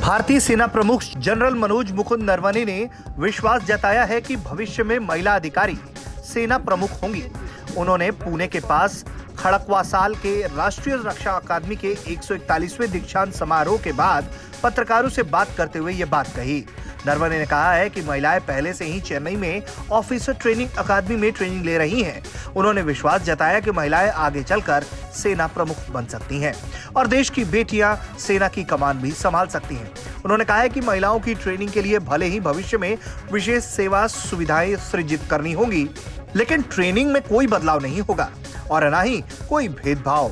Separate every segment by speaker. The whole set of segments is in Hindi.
Speaker 1: भारतीय सेना प्रमुख जनरल मनोज मुकुंद नरवणे ने विश्वास जताया है कि भविष्य में महिला अधिकारी सेना प्रमुख होंगी। उन्होंने पुणे के पास खड़कवासाल के राष्ट्रीय रक्षा अकादमी के 141वें दीक्षांत समारोह के बाद पत्रकारों से बात करते हुए ये बात कही। नरवणे ने कहा है कि महिलाएं पहले से ही चेन्नई में ऑफिसर ट्रेनिंग अकादमी में ट्रेनिंग ले रही हैं। उन्होंने विश्वास जताया कि महिलाएं आगे चलकर सेना प्रमुख बन सकती हैं और देश की बेटियां सेना की कमान भी संभाल सकती हैं। उन्होंने कहा है कि महिलाओं की ट्रेनिंग के लिए भले ही भविष्य में विशेष सेवा सुविधाएं सृजित करनी होंगी, लेकिन ट्रेनिंग में कोई बदलाव नहीं होगा और न ही कोई भेदभाव।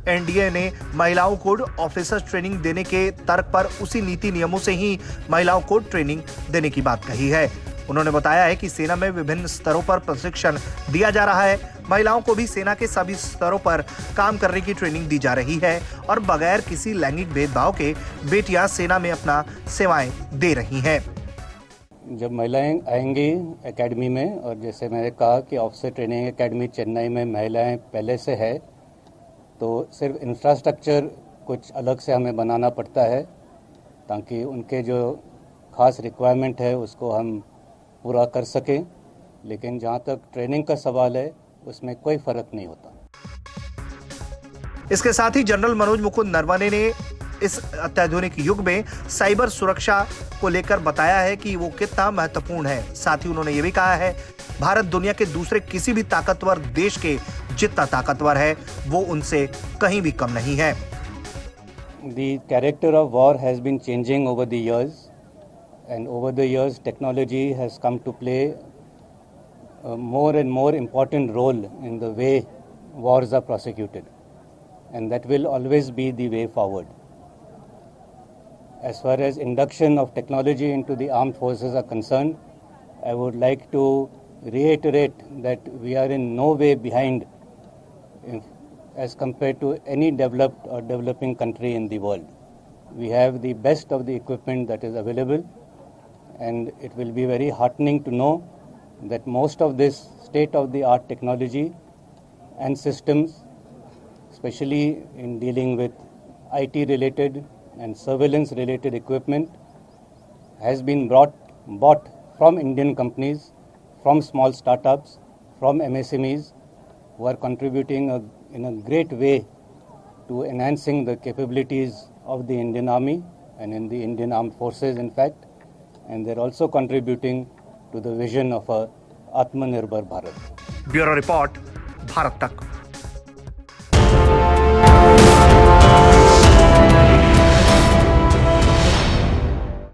Speaker 1: एनडीए ने महिलाओं को ऑफिसर ट्रेनिंग देने के तर्क पर उसी नीति नियमों से ही महिलाओं को ट्रेनिंग देने की बात कही है। उन्होंने बताया है कि सेना में विभिन्न स्तरों पर प्रशिक्षण दिया जा रहा है। महिलाओं को भी सेना के सभी स्तरों पर काम करने की ट्रेनिंग दी जा रही है और बगैर किसी लैंगिक भेदभाव के बेटियां सेना में अपना सेवाएं दे रही हैं।
Speaker 2: जब महिलाएं आएंगी एकेडमी में, और जैसे मैंने कहा कि ऑफिसर ट्रेनिंग एकेडमी चेन्नई में महिलाएं पहले से है, तो सिर्फ इंफ्रास्ट्रक्चर कुछ अलग से हमें बनाना पड़ता है ताकि उनके जो खास रिक्वायरमेंट है उसको हम पूरा कर सकें। लेकिन जहां तक ट्रेनिंग का सवाल है उसमें कोई फर्क नहीं होता।
Speaker 1: इसके साथ ही जनरल मनोज मुकुंद नरवणे ने इस अत्याधुनिक युग में साइबर सुरक्षा को लेकर बताया है कि वो कितना महत्वपूर्ण है। साथ ही उन्होंने ये भी कहा है, भारत दुनिया के दूसरे किसी भी ताकतवर देश के जितना ताकतवर है वो उनसे कहीं भी कम नहीं है।
Speaker 2: The character of war has been changing over the years, and over the years technology has come to play a more and more important role in the way wars are prosecuted, and that will always be the way forward. As far as induction of technology into the armed forces are concerned, I would like to reiterate that we are in no way behind as compared to any developed or developing country in the world. We have the best of the equipment that is available, and it will be very heartening to know that most of this state-of-the-art technology and systems, especially in dealing with IT-related and surveillance-related equipment, has been bought from Indian companies, from small startups, from MSMEs, who are contributing in a great way to enhancing the capabilities of the Indian Army and in the Indian Armed Forces, in fact, and they're also contributing to the vision of a Atmanirbhar Bharat.
Speaker 1: Bureau report, Bharat तक।